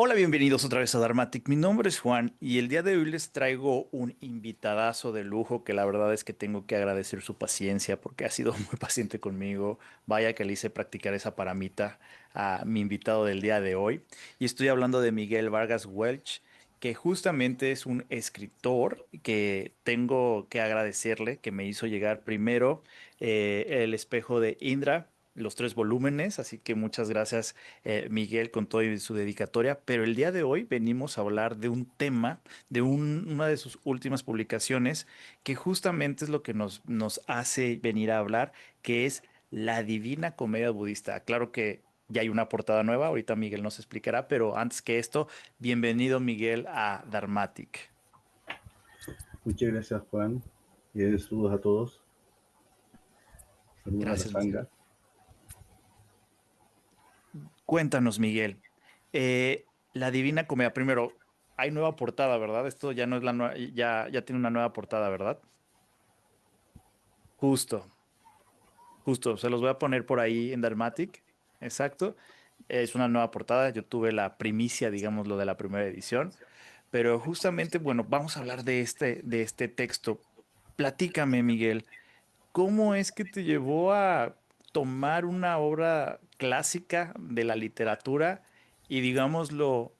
Hola, bienvenidos otra vez a Dharmatic. Mi nombre es Juan y el día de hoy les traigo un invitadazo de lujo que la verdad es que tengo que agradecer su paciencia porque ha sido muy paciente conmigo. Vaya que le hice practicar esa paramita a mi invitado del día de hoy. Y estoy hablando de Miguel Vargas Welch, que justamente es un escritor que tengo que agradecerle, que me hizo llegar primero El espejo de Indra, los tres volúmenes, así que muchas gracias Miguel con todo y su dedicatoria, pero el día de hoy venimos a hablar de un tema, de una de sus últimas publicaciones, que justamente es lo que nos hace venir a hablar, que es la Divina Comedia Budista. Claro que ya hay una portada nueva, ahorita Miguel nos explicará, pero antes que esto, bienvenido Miguel a Dharmatic. Muchas gracias, Juan. Y saludos a todos. Saludos a la Gracias, Miguel. sanga. Cuéntanos, Miguel. La Divina Comedia, primero, hay nueva portada, ¿verdad? Esto ya no es la nueva, ya tiene una nueva portada, ¿verdad? Justo, justo, se los voy a poner por ahí en Dharmatic. Exacto. Es una nueva portada. Yo tuve la primicia, digamos, lo de la primera edición. Pero justamente, bueno, vamos a hablar de este texto. Platícame, Miguel, ¿cómo es que te llevó a tomar una obra clásica de la literatura y, digámoslo,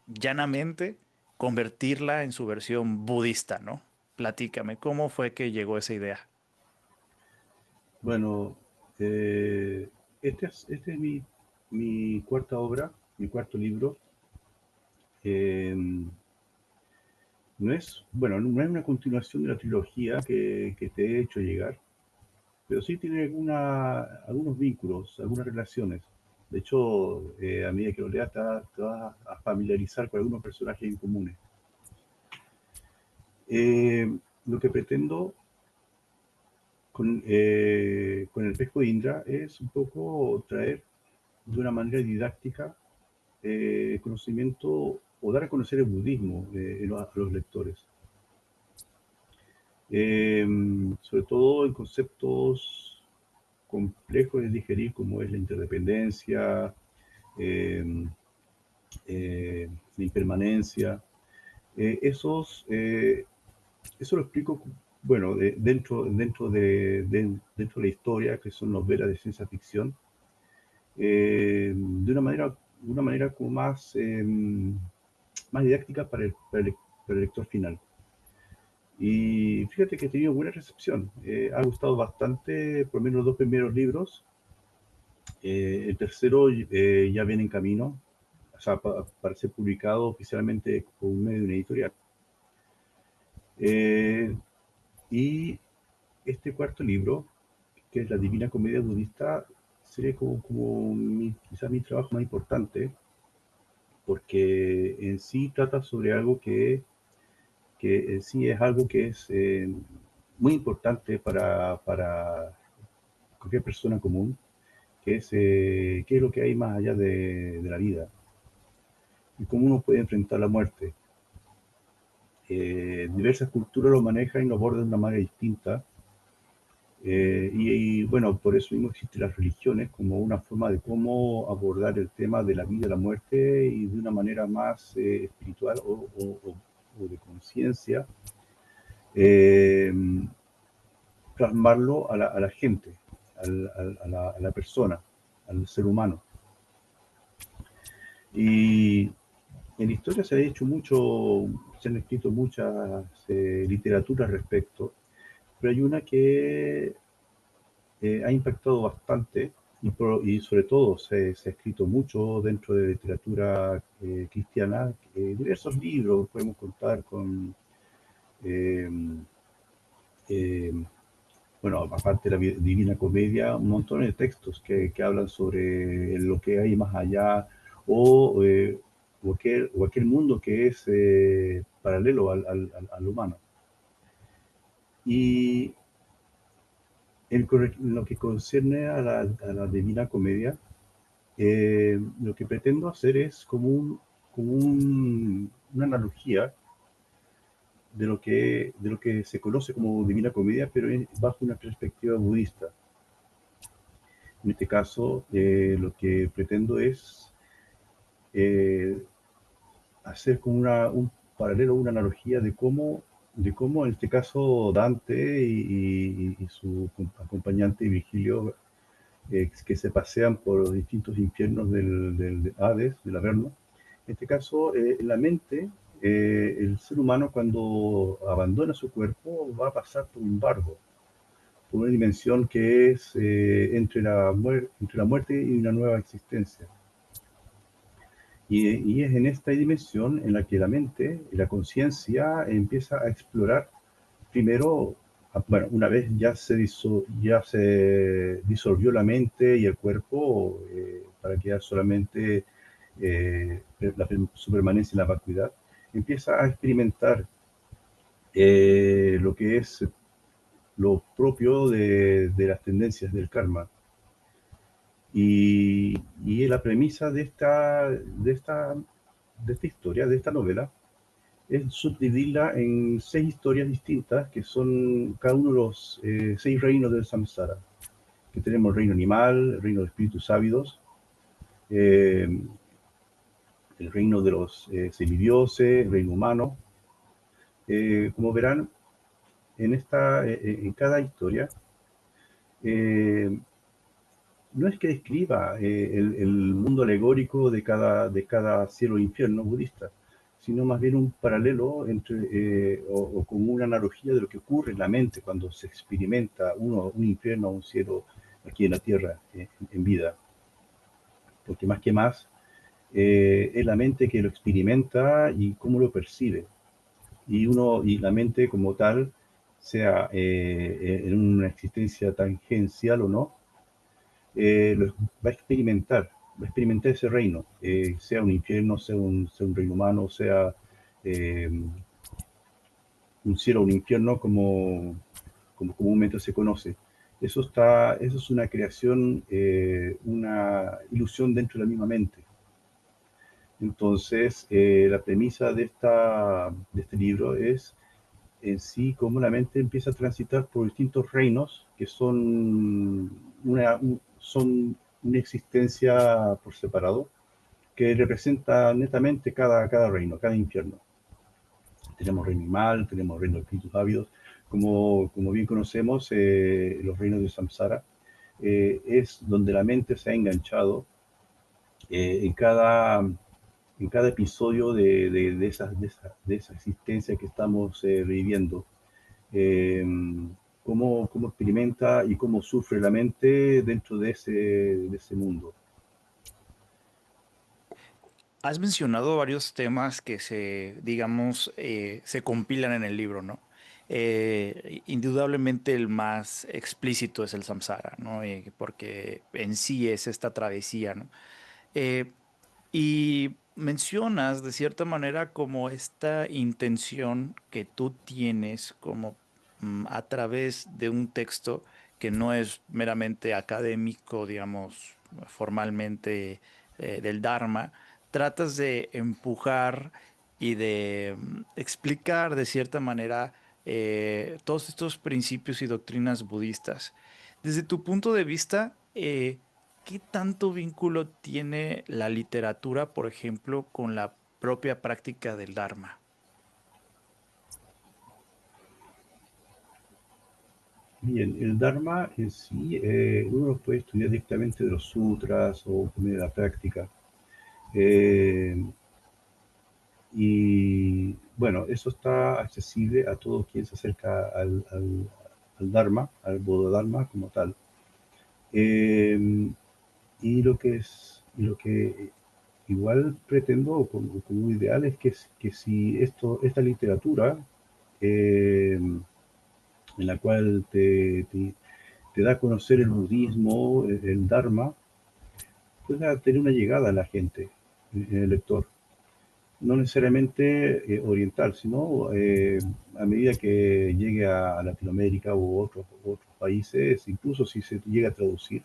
llanamente, convertirla en su versión budista, ¿no? Platícame, ¿cómo fue que llegó esa idea? Bueno, eh, este es mi cuarta obra, mi cuarto libro. Eh, no es una continuación de la trilogía que te he hecho llegar, pero sí tiene algunos vínculos, algunas relaciones. De hecho, a medida que lo leas, te vas a familiarizar con algunos personajes en comunes. Lo que pretendo con el espejo de Indra es un poco traer de una manera didáctica conocimiento o dar a conocer el budismo a los lectores. Eh, Sobre todo en conceptos complejos de digerir como es la interdependencia, eh, la impermanencia. Eh, esos, eh, Eso lo explico, bueno, dentro de la historia, que son novelas de ciencia ficción, de una manera como más didáctica para el lector final. Y fíjate que he tenido buena recepción. Ha gustado bastante, por lo menos los dos primeros libros. El tercero ya viene en camino, o sea, para ser publicado oficialmente por medio de una editorial. Eh, y este cuarto libro, que es la Divina Comedia Budista, sería quizás mi trabajo más importante, porque en sí trata sobre algo que en sí es algo que es muy importante para cualquier persona común, que es qué es lo que hay más allá de la vida y cómo uno puede enfrentar la muerte. Diversas culturas lo manejan y lo abordan de una manera distinta. Bueno, por eso mismo existen las religiones como una forma de cómo abordar el tema de la vida y la muerte y de una manera más espiritual o de conciencia, eh, plasmarlo a la gente, a la persona, al ser humano. Y en la historia se ha hecho mucho, se han escrito muchas literaturas al respecto, pero hay una que ha impactado bastante y sobre todo se ha escrito mucho dentro de literatura cristiana, diversos libros, podemos contar con, eh, eh, bueno, aparte de la Divina Comedia, un montón de textos que hablan sobre lo que hay más allá o, eh, o aquel mundo que es paralelo al humano. Y en lo que concierne a la Divina Comedia, lo que pretendo hacer es una analogía de lo que se conoce como Divina Comedia, pero bajo una perspectiva budista. En este caso, lo que pretendo es hacer como un paralelo, una analogía de cómo en este caso Dante y su acompañante Virgilio, que se pasean por los distintos infiernos del Hades, del Averno. En este caso, en la mente, el ser humano cuando abandona su cuerpo va a pasar por un bardo, por una dimensión que es entre la muerte y una nueva existencia. Y es en esta dimensión en la que la mente, la conciencia, empieza a explorar primero, bueno, una vez ya se disolvió la mente y el cuerpo para quedar solamente su permanencia en la vacuidad, empieza a experimentar lo que es lo propio de las tendencias del karma. Y la premisa de esta historia, de esta novela, es subdividirla en 6 historias distintas, que son cada uno de los 6 reinos del samsara. Que tenemos el reino animal, el reino de espíritus ávidos, eh, el reino de los semidioses, el reino humano. Como verán, en cada historia, eh, no es que describa el mundo alegórico de cada cielo e infierno budista, sino más bien un paralelo o como una analogía de lo que ocurre en la mente cuando se experimenta un infierno o un cielo aquí en la tierra en vida. Porque más que más, es la mente que lo experimenta y cómo lo percibe. Y la mente como tal, sea en una existencia tangencial o no, va a experimentar ese reino, sea un infierno, sea un reino humano, sea eh, un cielo o un infierno como comúnmente se conoce. Eso es una creación, una ilusión dentro de la misma mente. Entonces, la premisa de este libro es en sí cómo la mente empieza a transitar por distintos reinos que son una existencia por separado, que representa netamente cada reino, cada infierno. Tenemos reino animal, tenemos reino de espíritus ávidos, como bien conocemos, los reinos de Samsara, es donde la mente se ha enganchado en cada episodio de esa existencia que estamos viviendo. eh, cómo experimenta y cómo sufre la mente dentro de ese mundo. Has mencionado varios temas que digamos, se compilan en el libro, ¿no? Indudablemente el más explícito es el samsara, ¿no? Porque en sí es esta travesía, ¿no? Eh, y mencionas de cierta manera como esta intención que tú tienes como a través de un texto que no es meramente académico, digamos, formalmente del Dharma, tratas de empujar y de explicar de cierta manera todos estos principios y doctrinas budistas. Desde tu punto de vista, ¿qué tanto vínculo tiene la literatura, por ejemplo, con la propia práctica del Dharma? Bien, el Dharma en sí, uno lo puede estudiar directamente de los sutras o de la práctica. Eh, y bueno, eso está accesible a todo quien se acerca al Dharma, al Bodhidharma como tal. Eh, y lo que igual pretendo como ideal es que si esta literatura, en la cual te da a conocer el budismo, el Dharma, pueda tener una llegada a la gente, en el lector. No necesariamente oriental, sino a medida que llegue a Latinoamérica u otros países, incluso si se llega a traducir,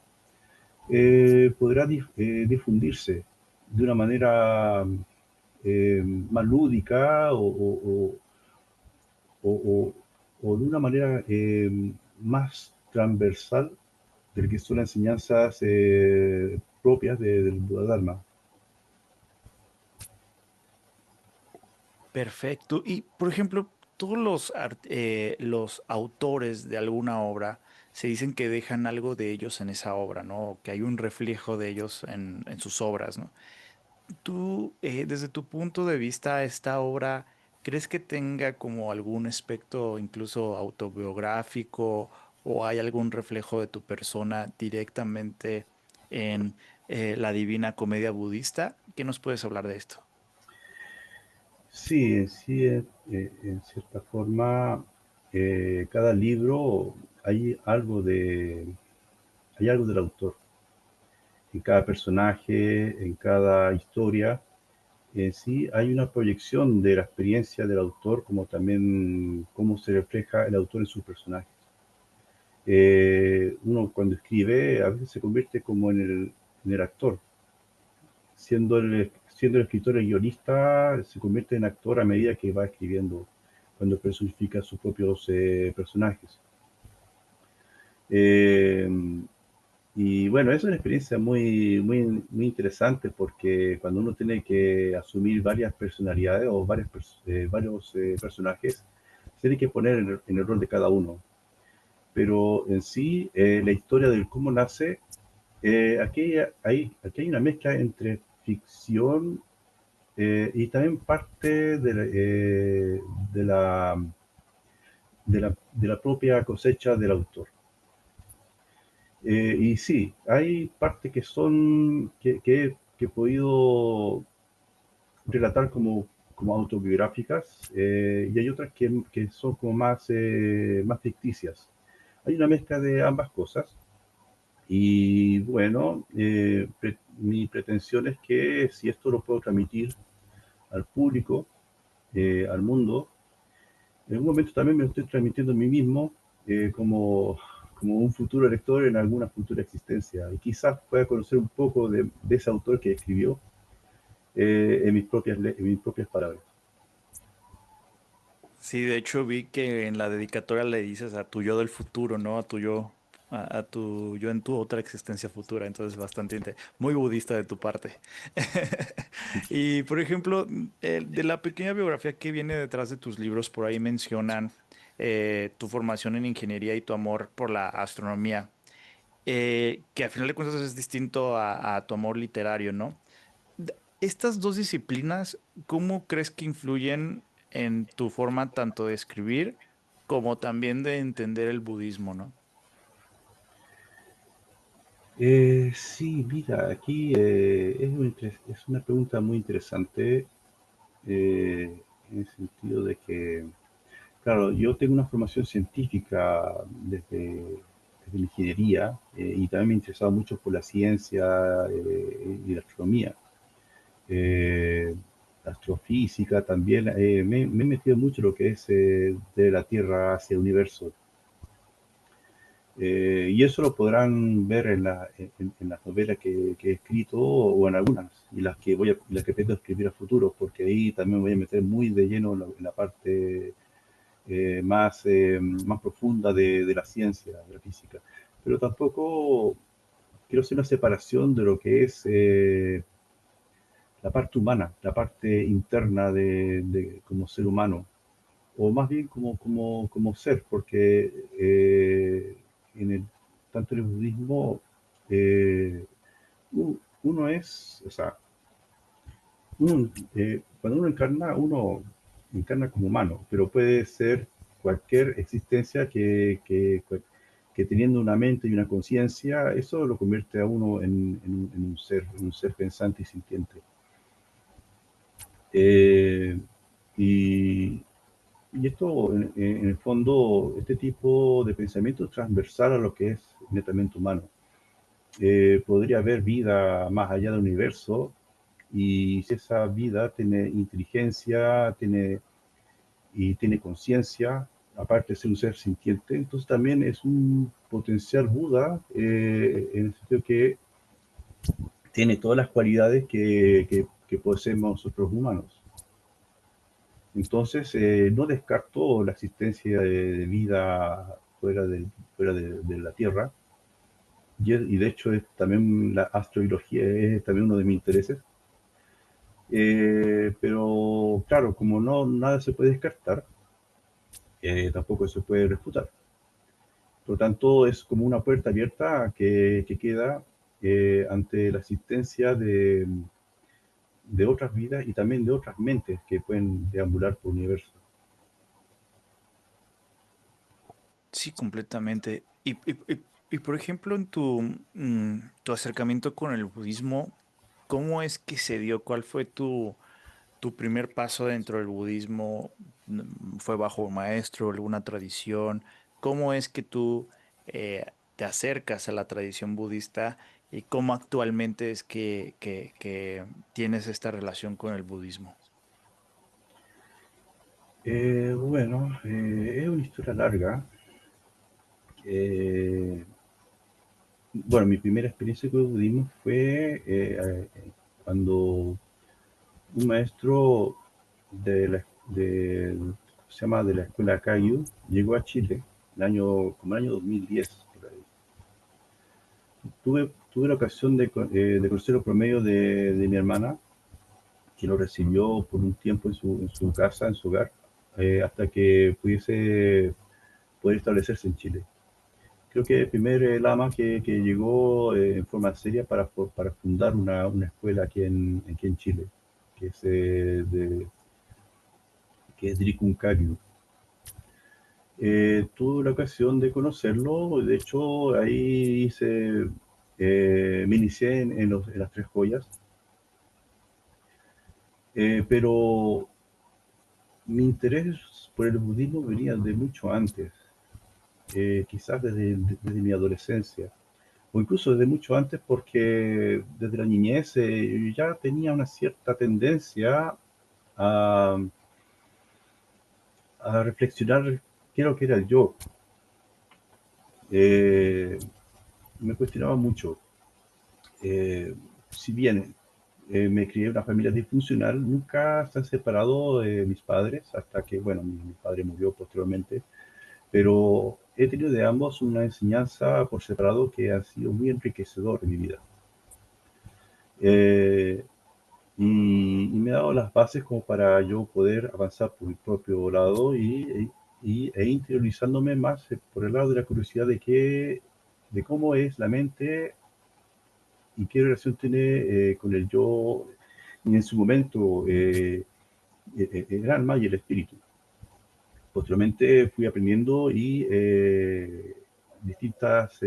podrá difundirse de una manera más lúdica o- o de una manera más transversal del que son las enseñanzas propias del Buda Dharma. Perfecto. Y, por ejemplo, todos los autores de alguna obra se dicen que dejan algo de ellos en esa obra, ¿no? Que hay un reflejo de ellos en sus obras, ¿no? Tú, desde tu punto de vista, esta obra, ¿crees que tenga como algún aspecto incluso autobiográfico o hay algún reflejo de tu persona directamente en la Divina Comedia budista? ¿Qué nos puedes hablar de esto? Sí, sí, en cierta forma, cada libro hay algo hay algo del autor. En cada personaje, en cada historia, sí hay una proyección de la experiencia del autor, como también cómo se refleja el autor en sus personajes. Uno cuando escribe a veces se convierte como en el actor, siendo el escritor el guionista, se convierte en actor a medida que va escribiendo, cuando personifica sus propios personajes. Eh, y bueno, es una experiencia muy interesante porque cuando uno tiene que asumir varias personalidades o varios personajes, tiene que poner en el rol de cada uno. Pero en sí, la historia del cómo nace, aquí hay una mezcla entre ficción y también parte de la, de la propia cosecha del autor. Y sí, hay partes que he podido relatar como autobiográficas y hay otras que son como más ficticias. Hay una mezcla de ambas cosas y bueno, mi pretensión es que si esto lo puedo transmitir al público, al mundo, en algún momento también me lo estoy transmitiendo a mí mismo como un futuro lector en alguna futura existencia. Y quizás pueda conocer un poco de ese autor que escribió en mis propias palabras. Sí, de hecho vi que en la dedicatoria le dices a tu yo del futuro, ¿no? A tu yo, a tu yo en tu otra existencia futura. Entonces, muy budista de tu parte. Y, por ejemplo, de la pequeña biografía que viene detrás de tus libros, por ahí mencionan tu formación en ingeniería y tu amor por la astronomía, que al final de cuentas es distinto a tu amor literario, ¿no? Estas dos disciplinas, ¿cómo crees que influyen en tu forma tanto de escribir como también de entender el budismo, ¿no? Sí, mira, aquí es una pregunta muy interesante en el sentido de que, claro, yo tengo una formación científica desde la ingeniería y también me he interesado mucho por la ciencia y la astronomía. Eh, Astrofísica también, me he metido mucho en lo que es de la Tierra hacia el universo. Y eso lo podrán ver en las novelas que he escrito o en algunas, y las que pretendo escribir a futuro, porque ahí también me voy a meter muy de lleno en la parte más profunda de la ciencia, de la física. Pero tampoco quiero hacer una separación de lo que es la parte humana, la parte interna como ser humano, o más bien como ser, porque en el, tanto en el budismo uno es, o sea, cuando uno encarna como humano, pero puede ser cualquier existencia que teniendo una mente y una conciencia, eso lo convierte a uno en un ser pensante y sintiente. Eh, y, y esto, en el fondo, este tipo de pensamiento es transversal a lo que es netamente humano. Podría haber vida más allá del universo y si esa vida tiene inteligencia tiene conciencia, aparte de ser un ser sintiente, entonces también es un potencial Buda en el sentido que tiene todas las cualidades que poseemos nosotros humanos. Entonces, no descarto la existencia de vida fuera de la Tierra, y de hecho también la astrobiología es también uno de mis intereses. Pero claro, como no nada se puede descartar, tampoco se puede refutar. Por lo tanto, es como una puerta abierta que queda ante la existencia de otras vidas y también de otras mentes que pueden deambular por el universo. Sí, completamente. Y, por ejemplo, en tu acercamiento con el budismo, ¿cómo es que se dio? ¿Cuál fue tu primer paso dentro del budismo? ¿Fue bajo un maestro, alguna tradición? ¿Cómo es que tú te acercas a la tradición budista y cómo actualmente es que tienes esta relación con el budismo? Bueno, es una historia larga. Eh, bueno, mi primera experiencia con el budismo fue cuando un maestro se llama de la escuela Kagyu llegó a Chile como el año 2010. Por ahí. Tuve la ocasión de conocer el promedio de mi hermana, que lo recibió por un tiempo en su casa, en su hogar, hasta que pudiese poder establecerse en Chile. Creo que el primer lama que llegó en forma seria para fundar una escuela aquí en Chile, que es, que es Drikung Kagyu. Tuve la ocasión de conocerlo, de hecho ahí me inicié en las tres joyas, pero mi interés por el budismo venía de mucho antes, quizás desde mi adolescencia, o incluso desde mucho antes porque desde la niñez yo ya tenía una cierta tendencia a, a reflexionar qué es lo que era el yo. Eh, Me cuestionaba mucho. Si bien me crié en una familia disfuncional, nunca se han separado mis padres hasta que, bueno, mi padre murió posteriormente, pero he tenido de ambos una enseñanza por separado que ha sido muy enriquecedor en mi vida. Eh, y me ha dado las bases como para yo poder avanzar por mi propio lado e interiorizándome más por el lado de la curiosidad de cómo es la mente y qué relación tiene con el yo y en su momento el alma y el espíritu. Posteriormente fui aprendiendo y distintas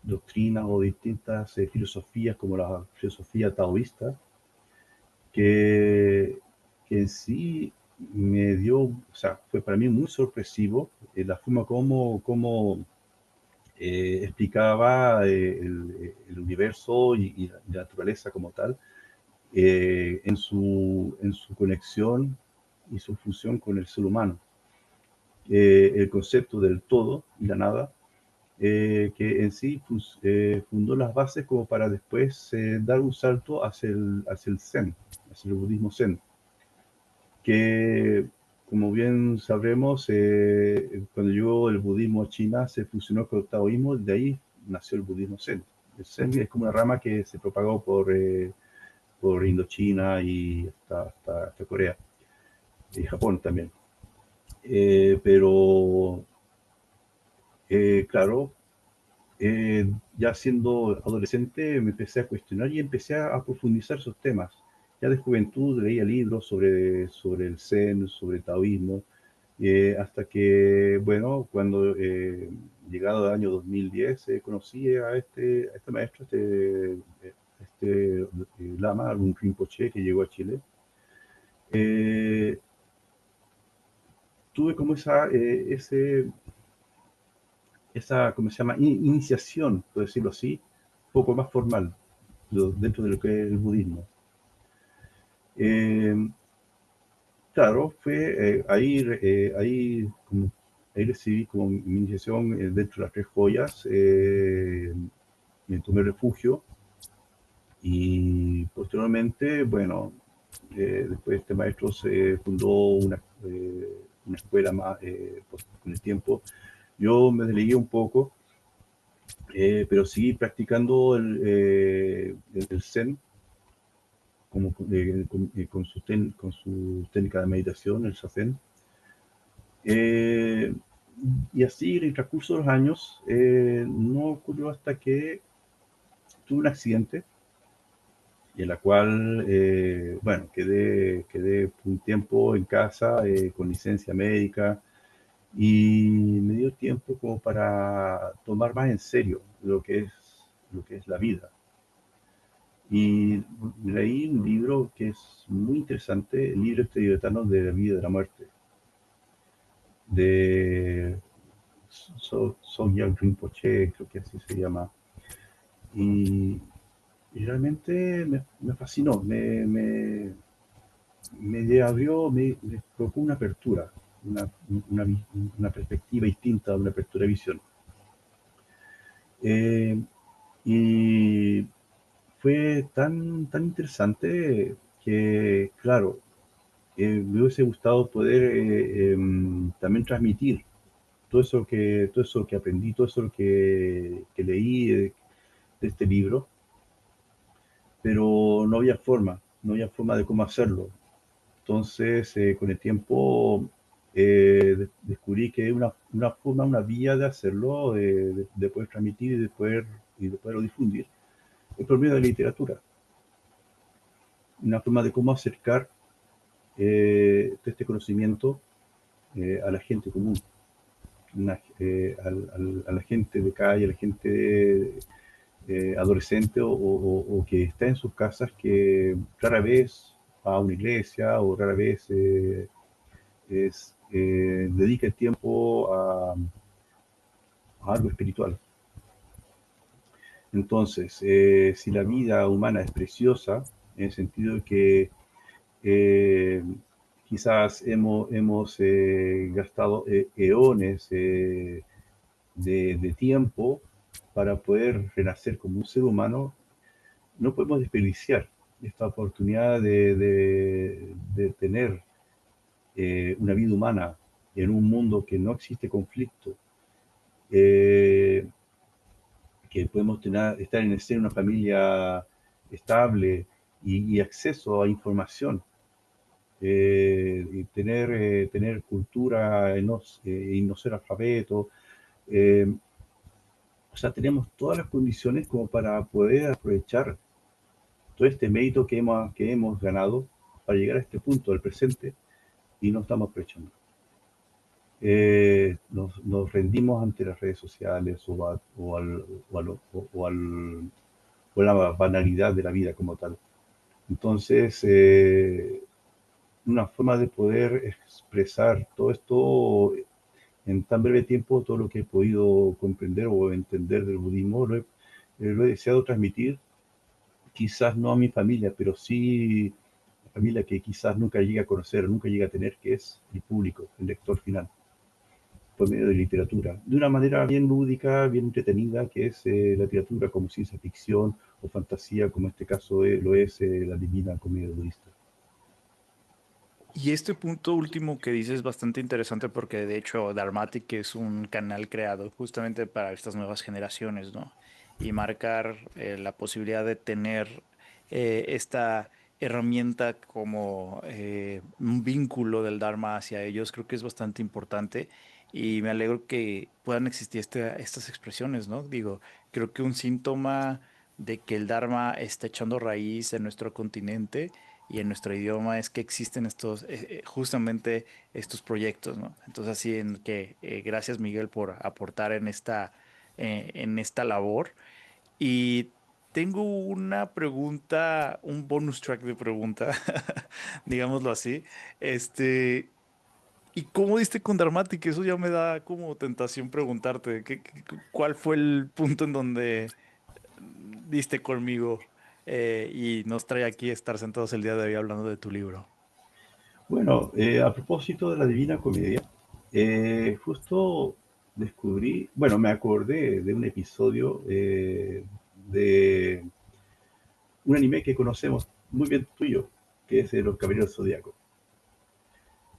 doctrinas o distintas filosofías como la filosofía taoísta que, que en sí me dio, o sea, fue para mí muy sorpresivo la forma como explicaba el universo y la naturaleza como tal en su conexión y su fusión con el ser humano. El concepto del todo y la nada, que en sí fundó las bases como para después dar un salto hacia el Zen, hacia el budismo Zen, que como bien sabremos, cuando llegó el budismo a China se fusionó con el taoísmo, de ahí nació el budismo Zen. El Zen es como una rama que se propagó por Indochina y hasta Corea y Japón también. Pero claro, ya siendo adolescente me empecé a cuestionar y empecé a profundizar esos temas. Ya de juventud leía libros sobre el Zen, sobre el taoísmo, hasta que, bueno, cuando llegado al año 2010 conocí a este maestro, lama, un Rinpoche que llegó a Chile. Eh, Tuve como esa, ¿cómo se llama? Iniciación, por decirlo así, un poco más formal dentro de lo que es el budismo. Eh, claro, fue ahí recibí como mi iniciación dentro de las tres joyas, me tomé refugio y posteriormente, bueno, después este maestro se fundó una escuela más pues, con el tiempo. Yo me deslegué un poco, pero seguí practicando el Zen con su técnica de meditación, el Zazen. Eh, y así, en el transcurso de los años, no ocurrió hasta que tuve un accidente y en la cual, bueno, quedé un tiempo en casa con licencia médica y me dio tiempo como para tomar más en serio lo que es la vida. Y leí un libro que es muy interesante, el libro tibetano de la vida y de la muerte, de Sogyal Rinpoche, creo que así se llama. Y, y realmente me fascinó, me abrió, me provocó una apertura, una, una, una perspectiva distinta, una apertura de visión. Eh, y fue tan interesante que, claro, me hubiese gustado poder también transmitir todo eso que aprendí, todo eso que leí de este libro, pero no había forma de cómo hacerlo. Entonces, con el tiempo, descubrí que una forma, una vía de hacerlo, de poder transmitir y de poderlo difundir, es por medio de la literatura. Una forma de cómo acercar este conocimiento a la gente común, a la gente de calle, a la gente adolescente o que está en sus casas que rara vez va a una iglesia o rara vez dedica el tiempo a algo espiritual. Entonces, si la vida humana es preciosa, en el sentido de que eh, quizás hemos gastado eones de tiempo para poder renacer como un ser humano, no podemos desperdiciar esta oportunidad de tener una vida humana en un mundo que no existe conflicto, eh, que podemos estar en el seno de una familia estable y acceso a información, y tener cultura y no ser alfabeto. Eh, o sea, tenemos todas las condiciones como para poder aprovechar todo este mérito que hemos ganado para llegar a este punto del presente y no estamos aprovechando. Nos rendimos ante las redes sociales o la banalidad de la vida como tal. Entonces, una forma de poder expresar todo esto en tan breve tiempo, todo lo que he podido comprender o entender del budismo, lo he deseado transmitir, quizás no a mi familia, pero sí a la familia que quizás nunca llegue a conocer, nunca llegue a tener, que es el público, el lector final, por medio de literatura, de una manera bien lúdica, bien entretenida, que es la literatura como ciencia ficción o fantasía, como en este caso lo es la Divina Comedia Budista. Y este punto último que dices es bastante interesante porque de hecho Dharmatic es un canal creado justamente para estas nuevas generaciones, ¿no? Y marcar la posibilidad de tener esta herramienta como un vínculo del Dharma hacia ellos, creo que es bastante importante y me alegro que puedan existir estas expresiones, ¿no? Digo, creo que un síntoma de que el Dharma está echando raíz en nuestro continente y en nuestro idioma es que existen justamente estos proyectos, ¿no? Entonces, así en que gracias Miguel por aportar en esta labor. Y tengo una pregunta, un bonus track de pregunta, digámoslo así. Este, ¿Y cómo diste con Dharmatic? Eso ya me da como tentación preguntarte, ¿cuál fue el punto en donde diste conmigo y nos trae aquí estar sentados el día de hoy hablando de tu libro? Bueno, a propósito de la Divina Comedia, justo descubrí, bueno, me acordé de un episodio de un anime que conocemos muy bien tuyo, que es Los Caballeros Zodíacos,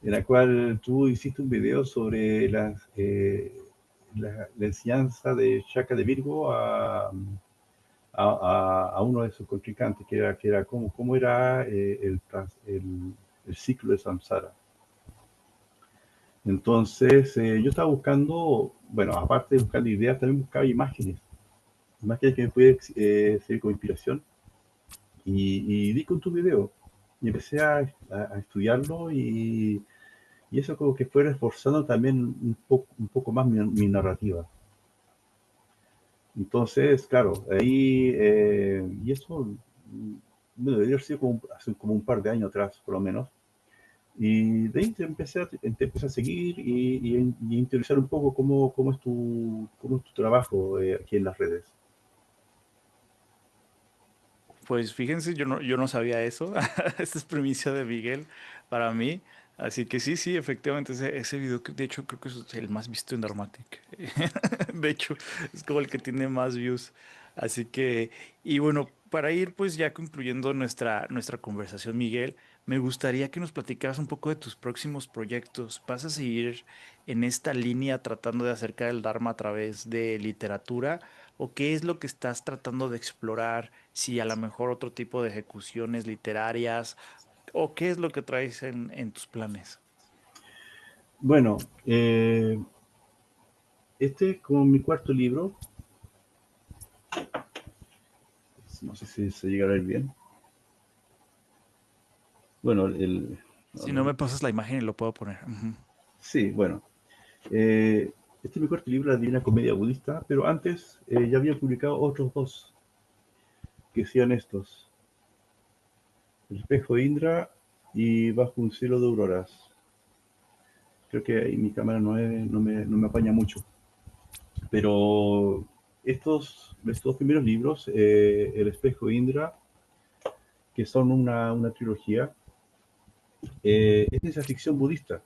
en la cual tú hiciste un video sobre la enseñanza de Shaka de Virgo a uno de sus contrincantes, que era cómo era el ciclo de samsara. Entonces, yo estaba buscando, bueno, aparte de buscar ideas, también buscaba imágenes que me pueden servir como inspiración. Y di con tu video y empecé a estudiarlo y eso como que fue reforzando también un poco más mi narrativa. Entonces, claro, ahí, y eso bueno, debería haber sido hace como un par de años atrás, por lo menos. Y de ahí te empecé a seguir y interesar un poco cómo es tu trabajo aquí en las redes. Pues fíjense, yo no sabía eso. Esta es primicia de Miguel para mí. Así que sí, sí, efectivamente, ese video, de hecho, creo que es el más visto en Dharmatic. De hecho, es como el que tiene más views. Así que, y bueno, para ir pues ya concluyendo nuestra conversación, Miguel, me gustaría que nos platicaras un poco de tus próximos proyectos. ¿Vas a seguir en esta línea tratando de acercar el Dharma a través de literatura? ¿O qué es lo que estás tratando de explorar? Si a lo mejor otro tipo de ejecuciones literarias, o qué es lo que traes en tus planes. Bueno, este es como mi cuarto libro. No sé si se llega a ver bien. Bueno, a Si no ver, me pasas la imagen y lo puedo poner. Ujú. sí, bueno. Eh, este es mi cuarto libro, La Divina Comedia Budista, pero antes ya había publicado otros dos, que sean estos, El espejo de Indra y Bajo un cielo de auroras. Creo que ahí mi cámara no me apaña mucho, pero estos dos primeros libros, El espejo de Indra, que son una trilogía, es ciencia ficción budista.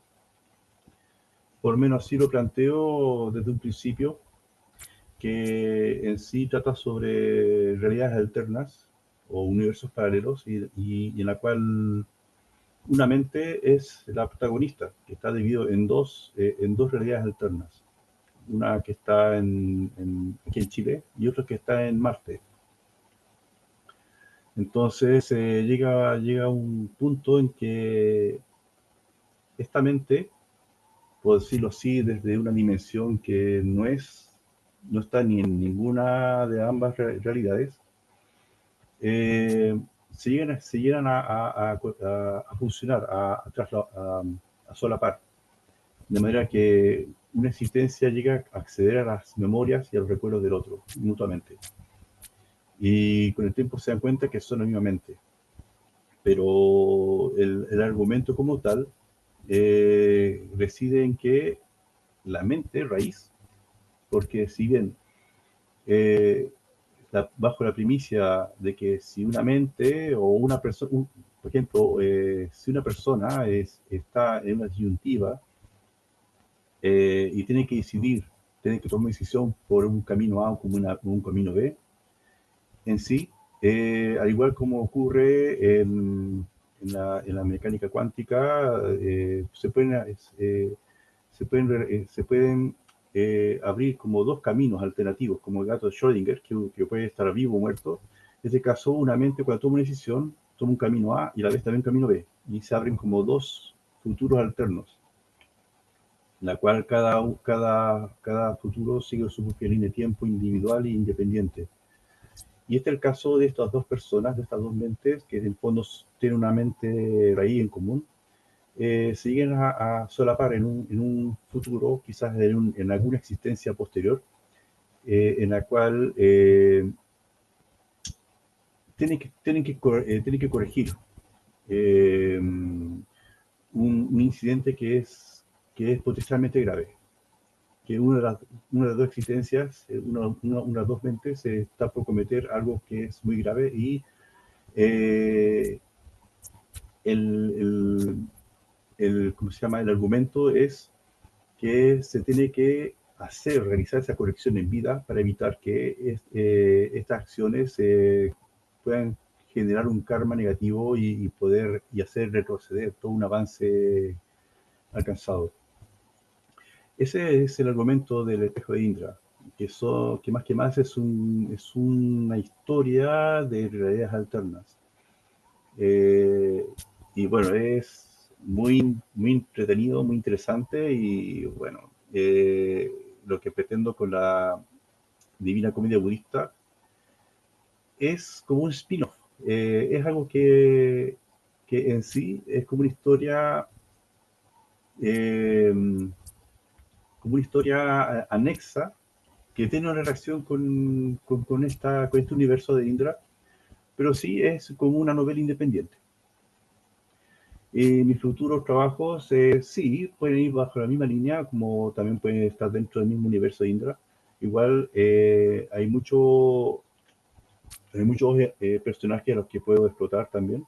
Por lo menos así lo planteo desde un principio, que en sí trata sobre realidades alternas o universos paralelos y en la cual una mente es la protagonista, que está dividido en dos realidades alternas. Una que está aquí en Chile y otra que está en Marte. Entonces llega un punto en que esta mente, por decirlo así, desde una dimensión que no está ni en ninguna de ambas realidades, eh, se llegan a funcionar, a solapar, de manera que una existencia llega a acceder a las memorias y a los recuerdos del otro, mutuamente. Y con el tiempo se dan cuenta que son la misma mente. Pero el argumento como tal reside en que la mente raíz, porque si bien eh, bajo la primicia de que si una mente o una persona, por ejemplo, si una persona está en una disyuntiva y tiene que tomar una decisión por un camino A o como un camino B, en sí, al igual como ocurre en la mecánica cuántica, se pueden abrir como dos caminos alternativos, como el gato de Schrödinger, que puede estar vivo o muerto. En este caso, una mente cuando toma una decisión, toma un camino A y a la vez también un camino B, y se abren como dos futuros alternos, en la cual cada futuro sigue su propia línea de tiempo individual e independiente. Y este es el caso de estas dos personas, de estas dos mentes, que en el fondo tienen una mente raíz en común, se lleguen a solapar en un futuro, quizás en alguna existencia posterior, en la cual tienen que corregir un incidente que es potencialmente grave. Que una de las dos existencias, una de las dos mentes, está por cometer algo que es muy grave y eh, el, ¿cómo se llama? El argumento es que se tiene que realizar esa corrección en vida para evitar que estas acciones puedan generar un karma negativo y hacer retroceder todo un avance alcanzado. Ese es el argumento del espejo de Indra. que más es una historia de realidades alternas. Eh, y bueno, es muy entretenido, muy interesante y bueno, lo que pretendo con la Divina Comedia Budista es como un spin-off. Es algo que en sí es eh, como una historia anexa que tiene una relación con este universo de Indra, pero sí es como una novela independiente. Mis futuros trabajos, sí, pueden ir bajo la misma línea, como también pueden estar dentro del mismo universo de Indra. Igual hay muchos personajes a los que puedo explotar también,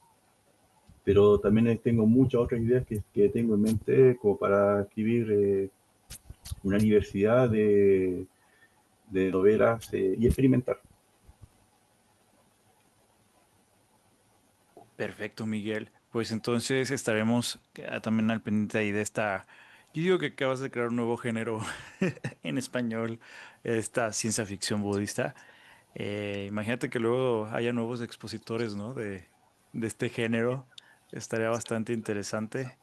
pero también tengo muchas otras ideas que tengo en mente como para escribir una universidad de novelas y experimentar. Perfecto, Miguel. Pues entonces estaremos también al pendiente ahí de esta. Yo digo que acabas de crear un nuevo género en español, esta ciencia ficción budista. Imagínate que luego haya nuevos expositores, ¿no? De este género. Estaría bastante interesante.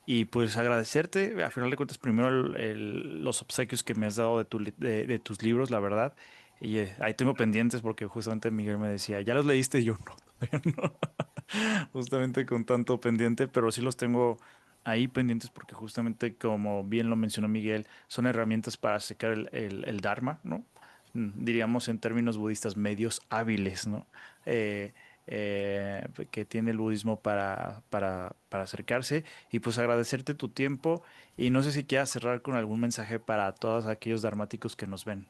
Y pues agradecerte, a final de cuentas, primero los obsequios que me has dado de tus libros, la verdad. Y ahí tengo pendientes porque justamente Miguel me decía, ¿ya los leíste? Y yo no, todavía no. Justamente con tanto pendiente, pero sí los tengo ahí pendientes porque justamente como bien lo mencionó Miguel, son herramientas para secar el Dharma, ¿no? Diríamos en términos budistas, medios hábiles, ¿no? Eh, que tiene el budismo para acercarse y pues agradecerte tu tiempo y no sé si quieras cerrar con algún mensaje para todos aquellos dharmáticos que nos ven.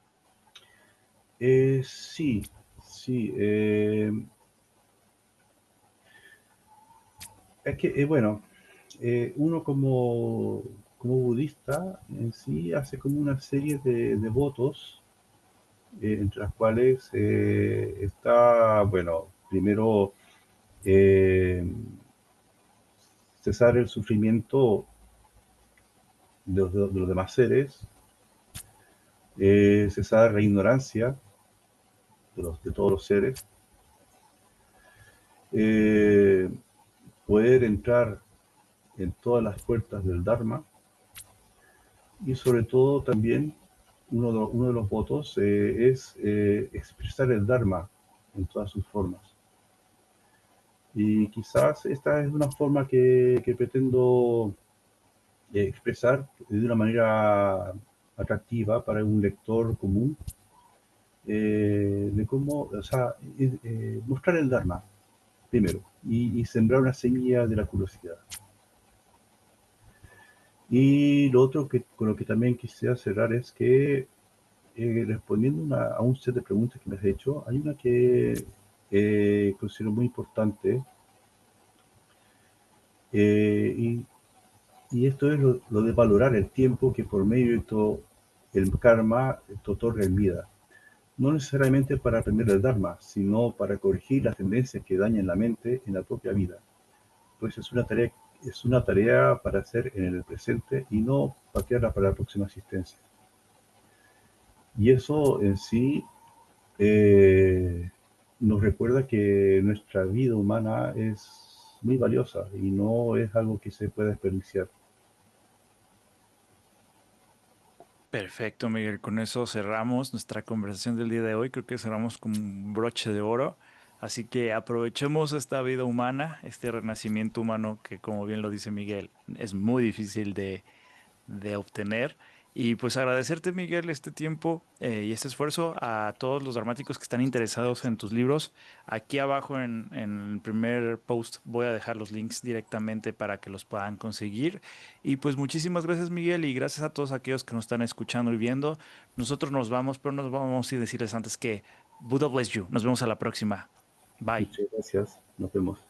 Sí, sí. Es que, bueno, uno como budista en sí hace como una serie de votos, entre las cuales está, bueno, primero eh, cesar el sufrimiento de los demás seres, cesar la ignorancia de todos los seres, eh, poder entrar en todas las puertas del Dharma y sobre todo también uno de los votos es expresar el Dharma en todas sus formas. Y quizás esta es una forma que pretendo expresar de una manera atractiva para un lector común, de cómo, o sea, mostrar el Dharma primero y sembrar una semilla de la curiosidad. Y lo otro con lo que también quisiera cerrar es que respondiendo a un set de preguntas que me has hecho, hay una que considero muy importante eh, y, y esto es lo de valorar el tiempo que por medio de todo el karma te otorga en vida. No necesariamente para aprender el Dharma, sino para corregir las tendencias que dañan la mente en la propia vida. Pues es una tarea para hacer en el presente y no patearla para la próxima asistencia. Y eso en sí eh, nos recuerda que nuestra vida humana es muy valiosa y no es algo que se pueda desperdiciar. Perfecto, Miguel. Con eso cerramos nuestra conversación del día de hoy. Creo que cerramos con un broche de oro. Así que aprovechemos esta vida humana, este renacimiento humano que, como bien lo dice Miguel, es muy difícil de obtener. Y pues agradecerte, Miguel, este tiempo y este esfuerzo a todos los dramáticos que están interesados en tus libros. Aquí abajo en el primer post voy a dejar los links directamente para que los puedan conseguir. Y pues muchísimas gracias, Miguel, y gracias a todos aquellos que nos están escuchando y viendo. Nosotros nos vamos, pero nos vamos y decirles antes que Buddha bless you. Nos vemos a la próxima. Bye. Muchas gracias. Nos vemos.